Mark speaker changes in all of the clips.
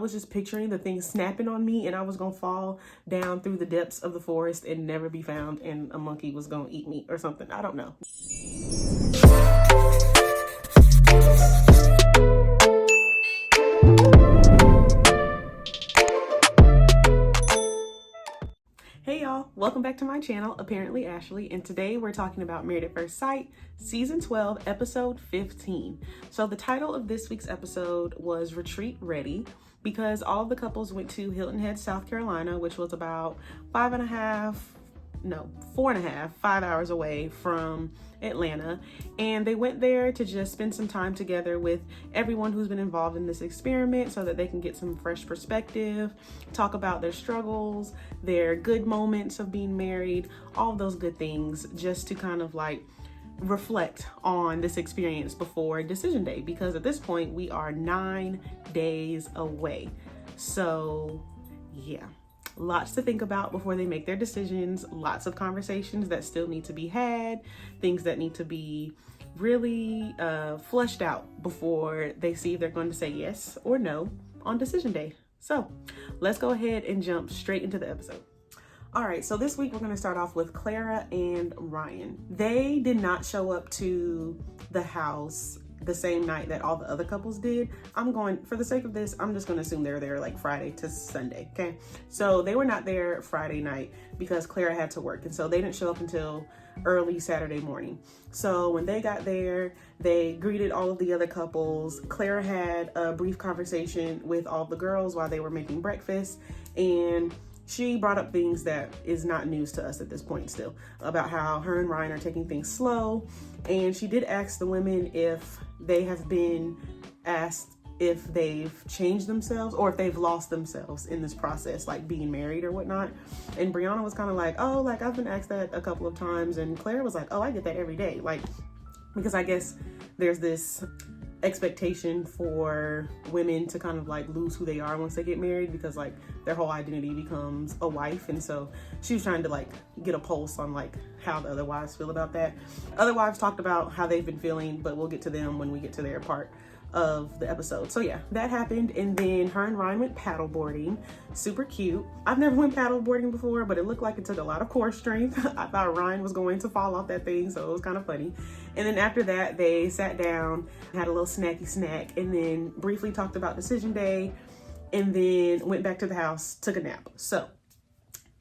Speaker 1: I was just picturing the thing snapping on me and I was gonna fall down through the depths of the forest and never be found, and a monkey was gonna eat me or something. I don't know. Hey y'all, welcome back to my channel, Apparently Ashley, and today we're talking about Married at First Sight, Season 12, Episode 15. So the title of this week's episode was Retreat Ready, because all of the couples went to Hilton Head, South Carolina, which was about 5 hours away from Atlanta, and they went there to just spend some time together with everyone who's been involved in this experiment so that they can get some fresh perspective, talk about their struggles, their good moments of being married, all of those good things, just to kind of like reflect on this experience before decision day, because at this point we are 9 days away. So yeah, lots to think about before they make their decisions, lots of conversations that still need to be had, things that need to be really fleshed out before they see if they're going to say yes or no on decision day. So let's go ahead and jump straight into the episode. All right, so this week we're going to start off with Clara and Ryan. They did not show up to the house the same night that all the other couples did. For the sake of this, I'm just going to assume they're there like Friday to Sunday, okay? So they were not there Friday night because Clara had to work, and so they didn't show up until early Saturday morning. So when they got there, they greeted all of the other couples. Clara had a brief conversation with all the girls while they were making breakfast, and she brought up things that is not news to us at this point still, about how her and Ryan are taking things slow. And she did ask the women if they have been asked if they've changed themselves or if they've lost themselves in this process, like being married or whatnot. And Briana was kind of like, oh, like I've been asked that a couple of times. And Claire was like, oh, I get that every day. Like, because I guess there's this expectation for women to kind of like lose who they are once they get married, because like their whole identity becomes a wife. And so she was trying to like get a pulse on like how the other wives feel about that. Other wives talked about how they've been feeling, but we'll get to them when we get to their part of the episode. So yeah, that happened. And then her and Ryan went paddleboarding. Super cute. I've never went paddleboarding before, but it looked like it took a lot of core strength. I thought Ryan was going to fall off that thing, so it was kind of funny. And then after that, they sat down, had a little snacky snack, and then briefly talked about decision day, and then went back to the house, took a nap. So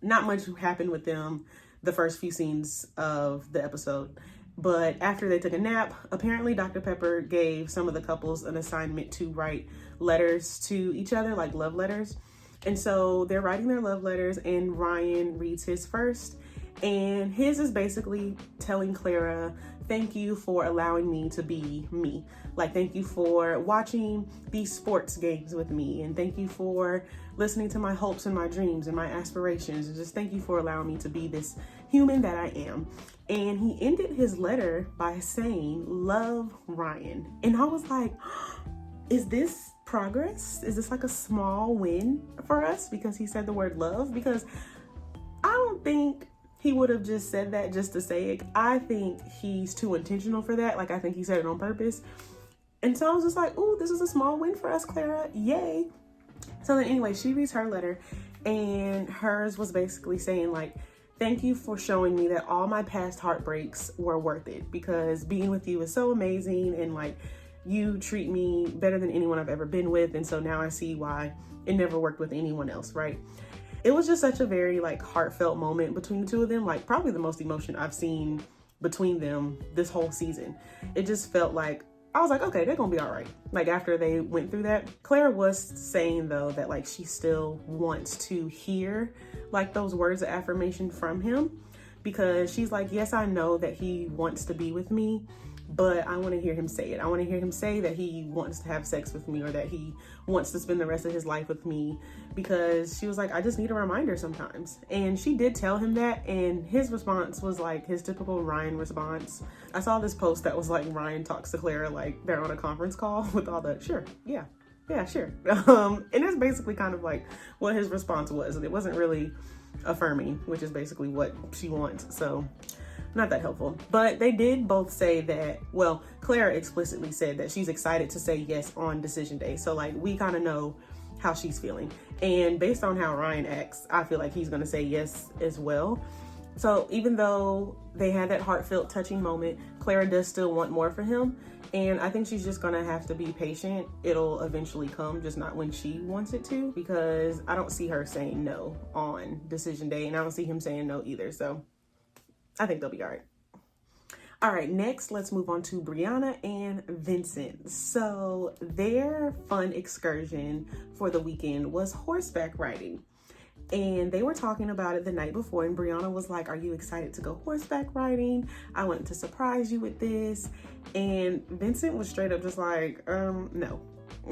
Speaker 1: not much happened with them the first few scenes of the episode. But after they took a nap, apparently Dr. Pepper gave some of the couples an assignment to write letters to each other, like love letters. And so they're writing their love letters, and Ryan reads his first. And his is basically telling Clara, thank you for allowing me to be me. Like, thank you for watching these sports games with me. And thank you for listening to my hopes and my dreams and my aspirations. And just thank you for allowing me to be this human that I am. And he ended his letter by saying, love, Ryan. And I was like, is this progress? Is this like a small win for us because he said the word love? Because I don't think he would have just said that just to say it. I think he's too intentional for that. Like, I think he said it on purpose. And so I was just like, ooh, this is a small win for us, Clara. Yay. So then anyway, she reads her letter, and hers was basically saying like, thank you for showing me that all my past heartbreaks were worth it, because being with you is so amazing, and like you treat me better than anyone I've ever been with. And so now I see why it never worked with anyone else, right? It was just such a very like heartfelt moment between the two of them, like probably the most emotion I've seen between them this whole season. It just felt like, I was like, okay, they're gonna be all right. Like after they went through that. Claire was saying though that like she still wants to hear like those words of affirmation from him, because she's like, yes, I know that he wants to be with me, but I want to hear him say it. I want to hear him say that he wants to have sex with me, or that he wants to spend the rest of his life with me, because she was like, I just need a reminder sometimes. And she did tell him that, and his response was like his typical Ryan response. I saw this post that was like, Ryan talks to Clara like they're on a conference call with all the sure, yeah, sure. And that's basically kind of like what his response was. And it wasn't really affirming, which is basically what she wants. So not that helpful. But they did both say that, well, Clara explicitly said that she's excited to say yes on decision day. So like we kind of know how she's feeling. And based on how Ryan acts, I feel like he's gonna say yes as well. So even though they had that heartfelt, touching moment, Clara does still want more for him. And I think she's just gonna have to be patient. It'll eventually come, just not when she wants it to, because I don't see her saying no on decision day, and I don't see him saying no either. So I think they'll be all right. All right, next, let's move on to Briana and Vincent. So their fun excursion for the weekend was horseback riding. And they were talking about it the night before, and Briana was like, are you excited to go horseback riding? I want to surprise you with this. And Vincent was straight up just like, no,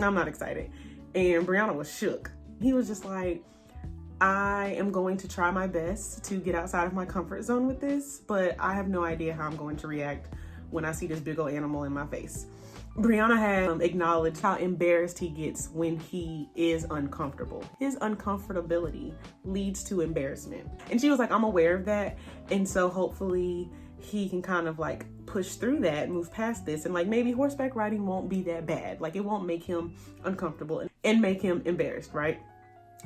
Speaker 1: I'm not excited. And Briana was shook. He was just like, I am going to try my best to get outside of my comfort zone with this, but I have no idea how I'm going to react when I see this big old animal in my face. Briana had acknowledged how embarrassed he gets when he is uncomfortable. His uncomfortability leads to embarrassment. And she was like, I'm aware of that. And so hopefully he can kind of like push through that, move past this, and like maybe horseback riding won't be that bad. Like it won't make him uncomfortable and make him embarrassed, right?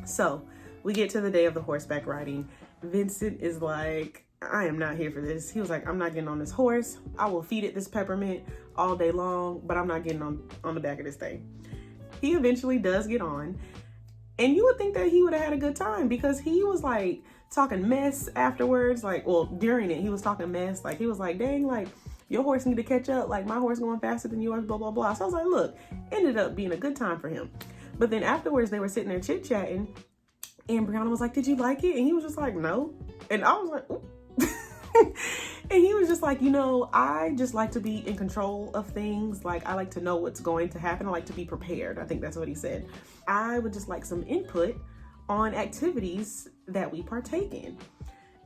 Speaker 1: So we get to the day of the horseback riding. Vincent is like, I am not here for this. He was like, I'm not getting on this horse. I will feed it this peppermint all day long, but I'm not getting on the back of this thing. He eventually does get on, and you would think that he would have had a good time because he was like talking mess afterwards. Like, well, during it, he was talking mess. Like, he was like, dang, like, your horse need to catch up. Like, my horse going faster than yours, blah, blah, blah. So I was like, look, ended up being a good time for him. But then afterwards, they were sitting there chit-chatting, and Briana was like, did you like it? And he was just like, no. And I was like, ooh. And he was just like, you know, I just like to be in control of things. Like, I like to know what's going to happen. I like to be prepared. I think that's what he said. I would just like some input on activities that we partake in.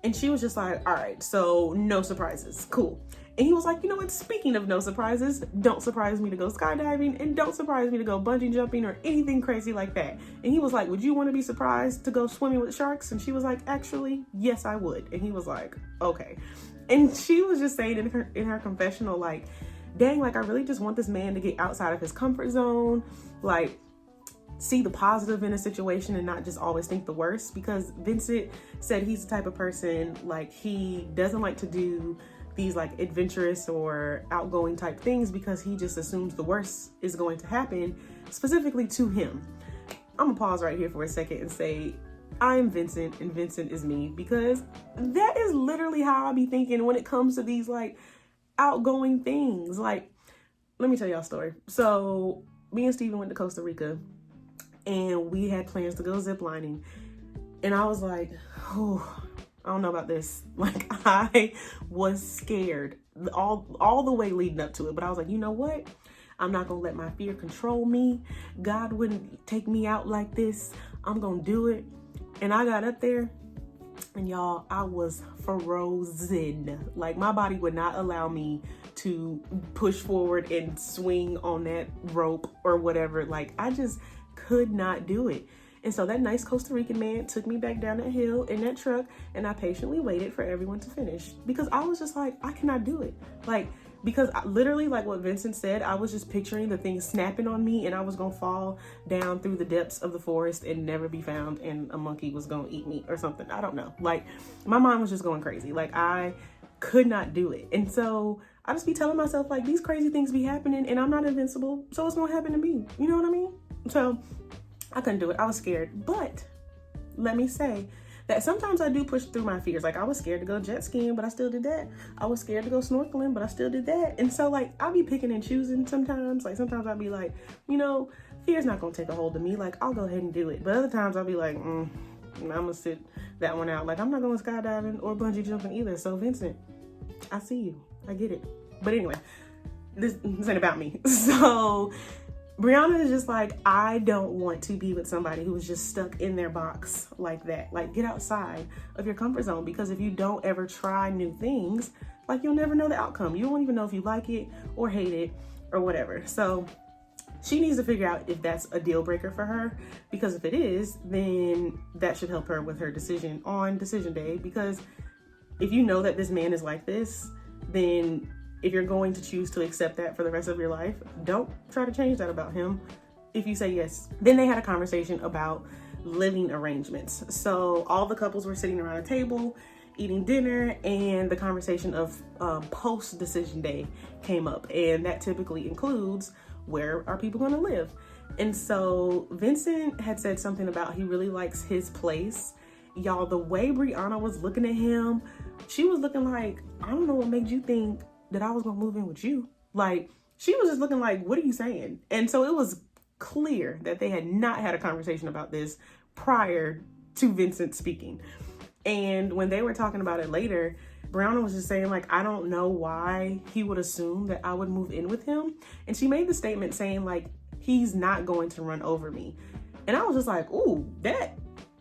Speaker 1: And she was just like, all right, so no surprises. Cool. And he was like, you know what? Speaking of no surprises, don't surprise me to go skydiving, and don't surprise me to go bungee jumping or anything crazy like that. And he was like, would you want to be surprised to go swimming with sharks? And she was like, actually, yes, I would. And he was like, okay. And she was just saying in her confessional, like, dang, like, I really just want this man to get outside of his comfort zone, like, see the positive in a situation and not just always think the worst. Because Vincent said he's the type of person, like, he doesn't like to do these like adventurous or outgoing type things because he just assumes the worst is going to happen specifically to him. I'm gonna pause right here for a second and say, I'm Vincent and Vincent is me, because that is literally how I be thinking when it comes to these like outgoing things. Like, let me tell y'all a story. So me and Steven went to Costa Rica and we had plans to go ziplining, and I was like, oh, I don't know about this. Like, I was scared all the way leading up to it. But I was like, you know what? I'm not going to let my fear control me. God wouldn't take me out like this. I'm going to do it. And I got up there, and y'all, I was frozen. Like, my body would not allow me to push forward and swing on that rope or whatever. Like, I just could not do it. And so that nice Costa Rican man took me back down that hill in that truck, and I patiently waited for everyone to finish because I was just like, I cannot do it. Like, because literally, like what Vincent said, I was just picturing the thing snapping on me and I was gonna fall down through the depths of the forest and never be found, and a monkey was gonna eat me or something. I don't know. Like, my mind was just going crazy. Like, I could not do it. And so I just be telling myself, like, these crazy things be happening and I'm not invincible, so it's gonna happen to me. You know what I mean? So I couldn't do it. I was scared. But let me say that sometimes I do push through my fears. Like, I was scared to go jet skiing, but I still did that. I was scared to go snorkeling, but I still did that. And so, like, I'll be picking and choosing sometimes. Like, sometimes I'll be like, you know, fear's not going to take a hold of me. Like, I'll go ahead and do it. But other times I'll be like, I'm going to sit that one out. Like, I'm not going skydiving or bungee jumping either. So, Vincent, I see you. I get it. But anyway, this ain't about me. So Briana is just like, I don't want to be with somebody who is just stuck in their box like that. Like, get outside of your comfort zone, because if you don't ever try new things, like, you'll never know the outcome. You won't even know if you like it or hate it or whatever. So she needs to figure out if that's a deal breaker for her, because if it is, then that should help her with her decision on decision day. Because if you know that this man is like this, then if you're going to choose to accept that for the rest of your life, don't try to change that about him. if you say yes. Then they had a conversation about living arrangements. So all the couples were sitting around a table eating dinner, and the conversation of post decision day came up, and that typically includes, where are people going to live? And so Vincent had said something about he really likes his place. Y'all, the way Briana was looking at him, she was looking like, I don't know what made you think that I was gonna move in with you. Like, she was just looking like, what are you saying? And so it was clear that they had not had a conversation about this prior to Vincent speaking. And when they were talking about it later, Briana was just saying, like, I don't know why he would assume that I would move in with him. And she made the statement saying, like, he's not going to run over me. And I was just like, ooh, that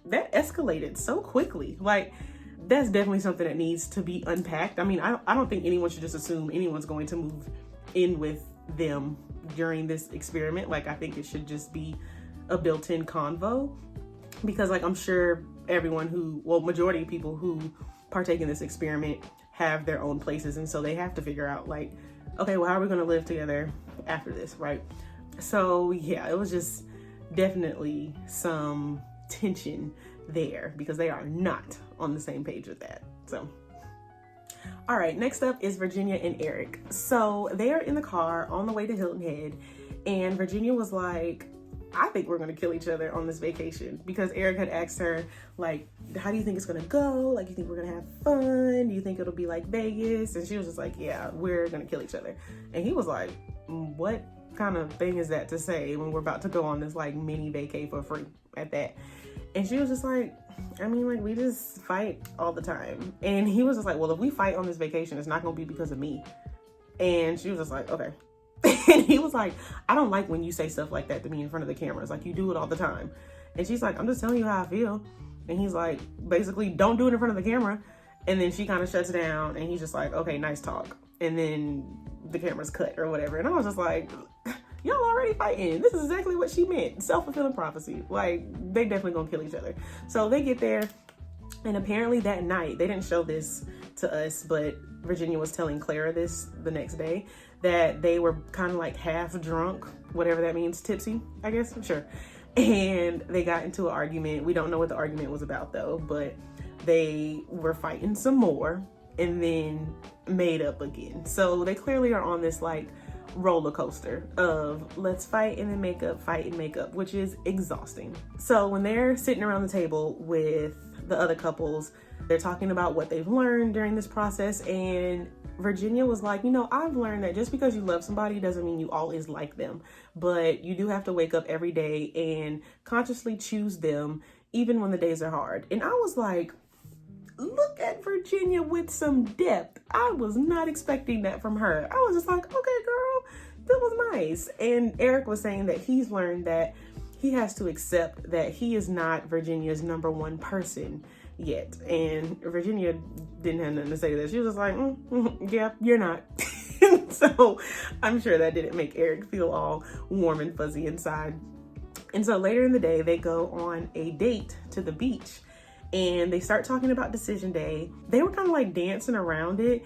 Speaker 1: escalated so quickly. Like, that's definitely something that needs to be unpacked. I mean, I don't think anyone should just assume anyone's going to move in with them during this experiment. Like, I think it should just be a built-in convo, because, like, I'm sure everyone majority of people who partake in this experiment have their own places, and so they have to figure out, like, okay, well, how are we going to live together after this, right? So yeah, it was just definitely some tension there, because they are not on the same page with that. So all right, next up is Virginia and Erik. So they are in the car on the way to Hilton Head, and Virginia was like, I think we're gonna kill each other on this vacation, because Erik had asked her, like, how do you think it's gonna go? Like, you think we're gonna have fun? Do you think it'll be like Vegas? And she was just like, yeah, we're gonna kill each other. And he was like, what kind of thing is that to say when we're about to go on this like mini vacay for free at that? And she was just like, I mean, like, we just fight all the time. And he was just like, well, if we fight on this vacation, it's not gonna be because of me. And she was just like, okay. And he was like, I don't like when you say stuff like that to me in front of the cameras. Like, you do it all the time. And she's like, I'm just telling you how I feel. And he's like, basically, don't do it in front of the camera. And then she kind of shuts down, and he's just like, okay, nice talk. And then the camera's cut or whatever. And I was just like, y'all already fighting. This is exactly what she meant. Self-fulfilling prophecy. Like, they definitely gonna kill each other. So they get there, and apparently that night, they didn't show this to us, but Virginia was telling Clara this the next day, that they were kind of like half drunk, whatever that means, tipsy, I guess, sure. And they got into an argument. We don't know what the argument was about though, but they were fighting some more and then made up again. So they clearly are on this like roller coaster of let's fight and then make up, fight and make up, which is exhausting. So when they're sitting around the table with the other couples, they're talking about what they've learned during this process, and Virginia was like, you know, I've learned that just because you love somebody doesn't mean you always like them, but you do have to wake up every day and consciously choose them even when the days are hard. And I was like, look at Virginia with some depth. I was not expecting that from her. I was just like, okay, girl, that was nice. And Erik was saying that he's learned that he has to accept that he is not Virginia's number one person yet. And Virginia didn't have nothing to say to that. She was just like, yeah, you're not. So I'm sure that didn't make Erik feel all warm and fuzzy inside. And so later in the day, they go on a date to the beach, and they start talking about decision day. They were kind of like dancing around it,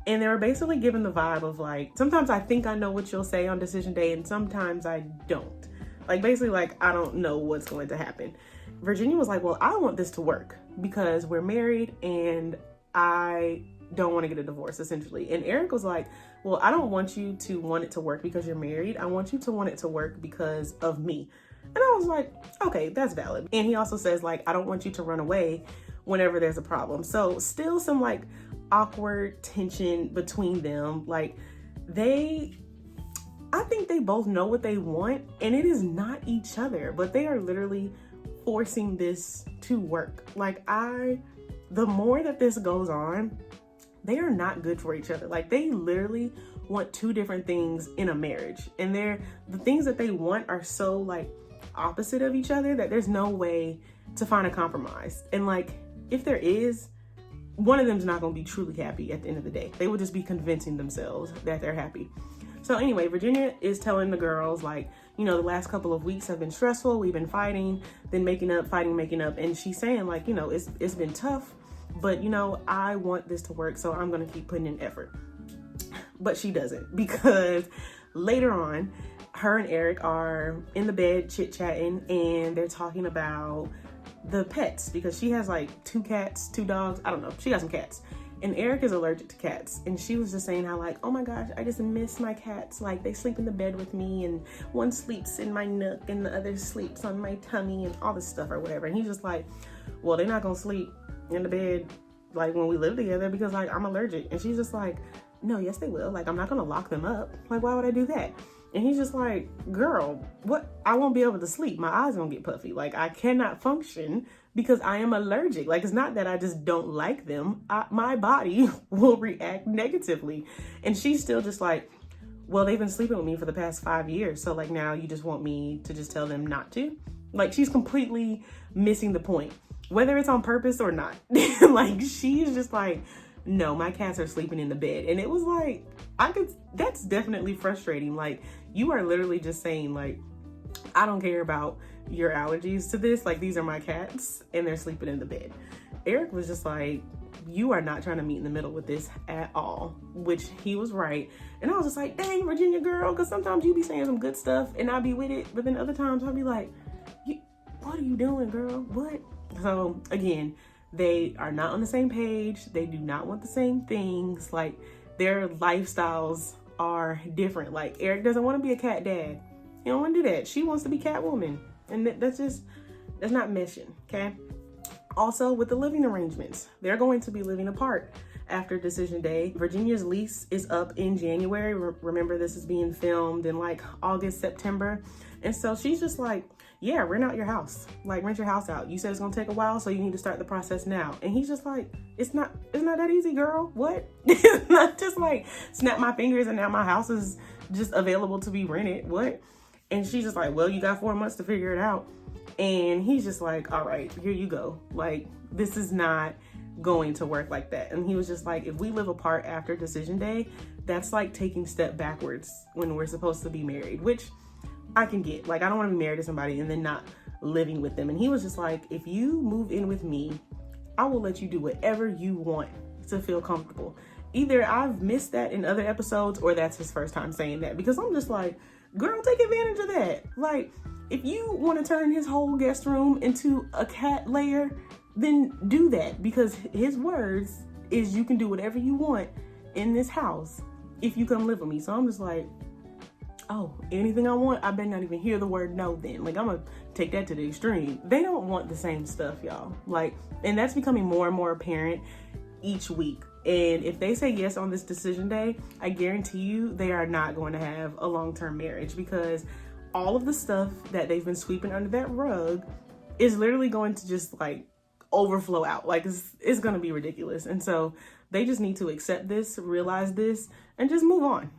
Speaker 1: and they were basically giving the vibe of like, sometimes I think I know what you'll say on decision day, and sometimes I don't. Like, basically, like, I don't know what's going to happen. Virginia was like, well, I want this to work because we're married and I don't want to get a divorce, essentially. And Erik was like, well, I don't want you to want it to work because you're married. I want you to want it to work because of me. And I was like, okay, that's valid. And he also says, like, I don't want you to run away whenever there's a problem. So still some like awkward tension between them. Like, I think they both know what they want, and it is not each other, but they are literally forcing this to work. Like, the more that this goes on, they are not good for each other. Like, they literally want two different things in a marriage, and the things that they want are so like opposite of each other that there's no way to find a compromise. And like, if there is, one of them's not going to be truly happy at the end of the day. They will just be convincing themselves that they're happy. So anyway, Virginia is telling the girls, like, you know, the last couple of weeks have been stressful. We've been fighting, then making up, fighting, making up. And she's saying, like, you know, it's been tough, but, you know, I want this to work, so I'm going to keep putting in effort. But she doesn't, because later on, her and Erik are in the bed chit-chatting, and they're talking about the pets because she has like 2 cats, 2 dogs. I don't know. She got some cats. And Erik is allergic to cats. And she was just saying how like, oh my gosh, I just miss my cats. Like they sleep in the bed with me, and one sleeps in my nook and the other sleeps on my tummy and all this stuff or whatever. And he's just like, well, they're not gonna sleep in the bed like when we live together because like I'm allergic. And she's just like, no, yes they will. Like I'm not gonna lock them up. Like why would I do that? And he's just like, girl, what? I won't be able to sleep. My eyes gonna get puffy. Like I cannot function because I am allergic. Like it's not that I just don't like them. My body will react negatively. And she's still just like, well, they've been sleeping with me for the past 5 years. So like now you just want me to just tell them not to? Like she's completely missing the point, whether it's on purpose or not. Like she's just like, no, my cats are sleeping in the bed. And it was like, that's definitely frustrating. Like you are literally just saying like, I don't care about your allergies to this. Like these are my cats and they're sleeping in the bed. Erik was just like, you are not trying to meet in the middle with this at all, which he was right. And I was just like, dang, Virginia girl, because sometimes you be saying some good stuff and I'll be with it. But then other times I'll be like, what are you doing, girl? What? So again, they are not on the same page. They do not want the same things. Like their lifestyles are different. Like Erik doesn't want to be a cat dad. He don't want to do that. She wants to be Catwoman. And that's not meshing, okay? Also, with the living arrangements, they're going to be living apart after decision day. Virginia's lease is up in January. Remember, this is being filmed in like August, September. And so she's just like, yeah, rent out your house. Like rent your house out. You said it's gonna take a while, so you need to start the process now. And he's just like, it's not that easy, girl. What? It's not just like snap my fingers and now my house is just available to be rented. What? And she's just like, well, you got 4 months to figure it out. And he's just like, all right, here you go. Like, this is not going to work like that. And he was just like, if we live apart after decision day, that's like taking a step backwards when we're supposed to be married, which I can get. Like, I don't want to be married to somebody and then not living with them. And he was just like, if you move in with me, I will let you do whatever you want to feel comfortable. Either I've missed that in other episodes or that's his first time saying that, because I'm just like, girl, take advantage of that. Like, if you want to turn his whole guest room into a cat lair, then do that, because his words is you can do whatever you want in this house if you come live with me. So I'm just like, oh, anything I want, I better not even hear the word no then. Like, I'm gonna take that to the extreme. They don't want the same stuff, y'all. Like, and that's becoming more and more apparent each week. And if they say yes on this decision day, I guarantee you they are not going to have a long-term marriage, because all of the stuff that they've been sweeping under that rug is literally going to just like overflow out. Like it's going to be ridiculous. And so they just need to accept this, realize this, and just move on.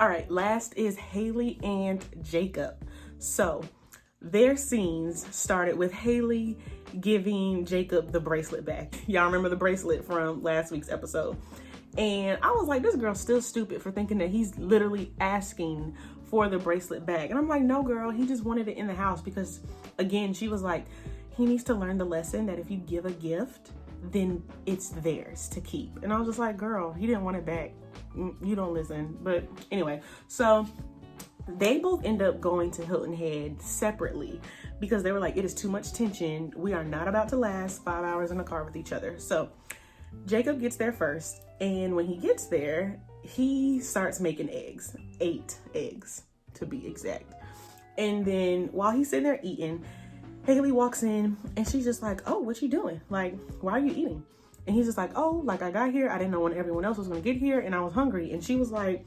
Speaker 1: All right, last is Haley and Jacob. So their scenes started with Haley giving Jacob the bracelet back. Y'all remember the bracelet from last week's episode? And I was like, this girl's still stupid for thinking that he's literally asking for the bracelet back. And I'm like, no, girl, he just wanted it in the house because, again, she was like, he needs to learn the lesson that if you give a gift, then it's theirs to keep. And I was just like, girl, he didn't want it back. You don't listen. But anyway, so they both end up going to Hilton Head separately because they were like, it is too much tension. We are not about to last 5 hours in the car with each other. So Jacob gets there first. And when he gets there, he starts making eggs, 8 eggs to be exact. And then while he's sitting there eating, Haley walks in and she's just like, oh, what you doing? Like, why are you eating? And he's just like, oh, like I got here. I didn't know when everyone else was going to get here and I was hungry. And she was like,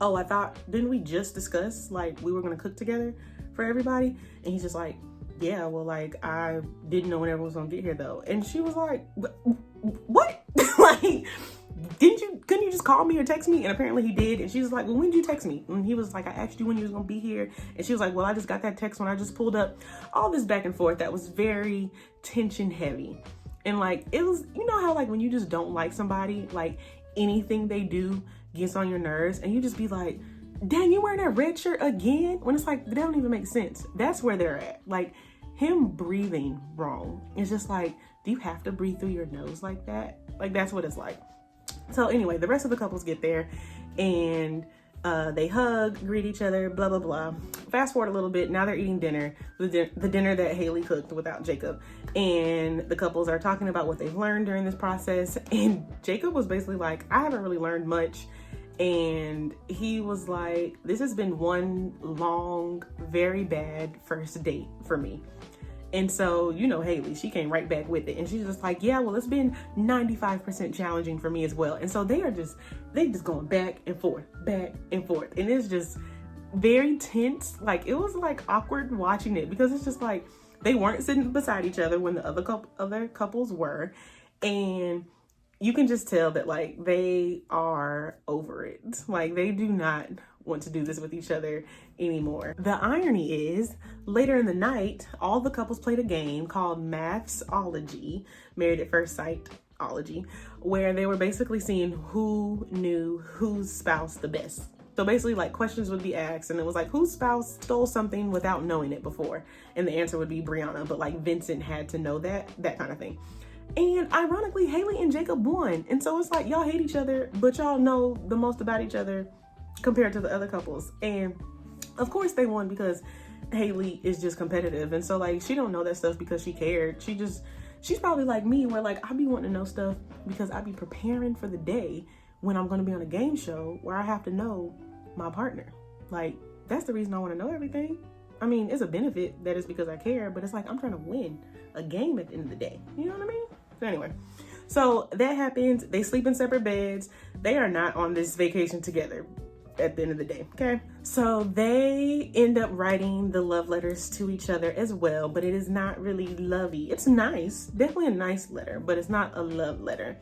Speaker 1: oh, I thought, didn't we just discuss like we were going to cook together for everybody? And he's just like, yeah, well, like I didn't know when everyone was going to get here though. And she was like, what? Like, couldn't you just call me or text me? And apparently he did. And she was like, well, when did you text me? And he was like, I asked you when you was gonna be here. And she was like, well, I just got that text when I just pulled up. All this back and forth that was very tension heavy. And like, it was, you know how like when you just don't like somebody, like anything they do gets on your nerves and you just be like, dang, you wearing that red shirt again? When it's like, that don't even make sense. That's where they're at. Like him breathing wrong. It's just like, do you have to breathe through your nose like that? Like that's what it's like. So anyway, the rest of the couples get there and They hug, greet each other, blah, blah, blah. Fast forward a little bit. Now they're eating dinner, the dinner that Haley cooked without Jacob. And the couples are talking about what they've learned during this process. And Jacob was basically like, I haven't really learned much. And he was like, this has been one long, very bad first date for me. And so, you know, Haley, she came right back with it. And she's just like, yeah, well, it's been 95% challenging for me as well. And so they just going back and forth. And it's just very tense. Like, it was like awkward watching it because it's just like they weren't sitting beside each other when the other couples were. And you can just tell that like they are over it. Like they do not want to do this with each other anymore. The irony is, later in the night, all the couples played a game called MAFS-ology, Married at First Sight-ology, where they were basically seeing who knew whose spouse the best. So basically like questions would be asked and it was like, whose spouse stole something without knowing it before? And the answer would be Briana, but like Vincent had to know that kind of thing. And ironically, Haley and Jacob won. And so it's like, y'all hate each other, but y'all know the most about each other compared to the other couples. And of course they won because Haley is just competitive. And so like, she don't know that stuff because she cared. She's probably like me where like, I be wanting to know stuff because I be preparing for the day when I'm going to be on a game show where I have to know my partner. Like, that's the reason I want to know everything. I mean, it's a benefit that it's because I care, but it's like, I'm trying to win a game at the end of the day. You know what I mean? So anyway, so that happens. They sleep in separate beds. They are not on this vacation together at the end of the day, okay? So they end up writing the love letters to each other as well, but it is not really lovey. It's nice, definitely a nice letter, but it's not a love letter.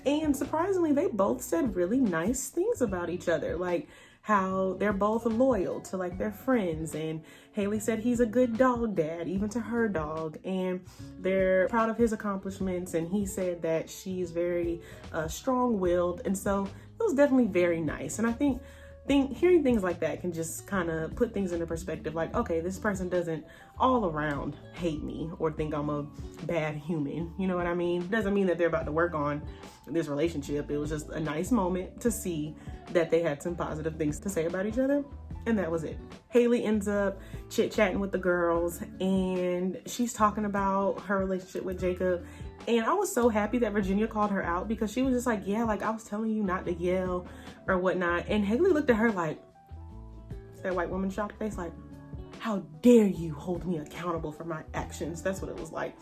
Speaker 1: And surprisingly, they both said really nice things about each other, like how they're both loyal to like their friends, and Haley said he's a good dog dad, even to her dog, and they're proud of his accomplishments, and he said that she's very strong-willed, and so it was definitely very nice. And I think hearing things like that can just kind of put things into perspective, like, okay, this person doesn't all around hate me or think I'm a bad human, you know what I mean? Doesn't mean that they're about to work on this relationship. It was just a nice moment to see that they had some positive things to say about each other, and that was it. Haley ends up chit-chatting with the girls, and she's talking about her relationship with Jacob. And I was so happy that Virginia called her out because she was just like, yeah, like I was telling you not to yell or whatnot. And Haley looked at her like, that white woman shocked face, like, how dare you hold me accountable for my actions? That's what it was like.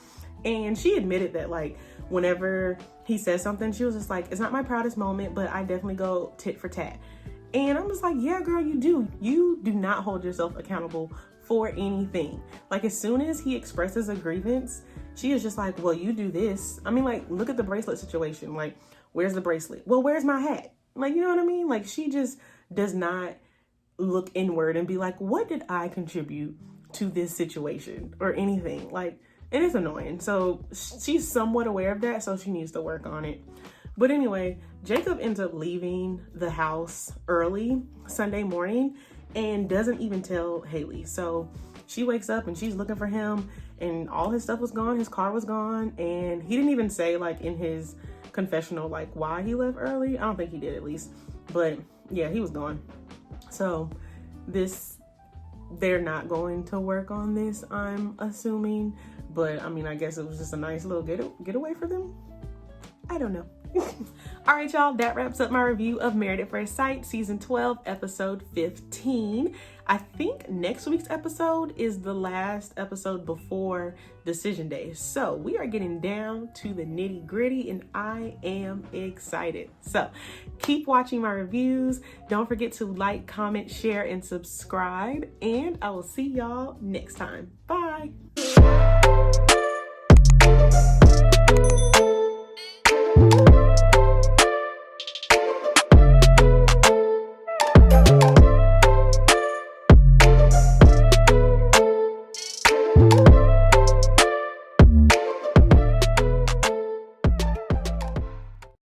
Speaker 1: And she admitted that like whenever he says something, she was just like, it's not my proudest moment, but I definitely go tit for tat. And I'm just like, yeah, girl, you do. You do not hold yourself accountable for anything. Like as soon as he expresses a grievance, she is just like, well, you do this. I mean, like, look at the bracelet situation. Like, where's the bracelet? Well, where's my hat? Like, you know what I mean? Like, she just does not look inward and be like, what did I contribute to this situation or anything? Like, and it's annoying. So she's somewhat aware of that, so she needs to work on it. But anyway, Jacob ends up leaving the house early Sunday morning and doesn't even tell Haley. So she wakes up and she's looking for him, and all his stuff was gone. His car was gone, and he didn't even say like in his confessional like why he left early. I don't think he did, at least, but yeah, he was gone. So they're not going to work on this, I'm assuming, but I mean, I guess it was just a nice little getaway for them. I don't know. All right, y'all, that wraps up my review of Married at First Sight, season 12, episode 15. I think next week's episode is the last episode before decision day. So we are getting down to the nitty gritty, and I am excited. So keep watching my reviews. Don't forget to like, comment, share, and subscribe. And I will see y'all next time. Bye.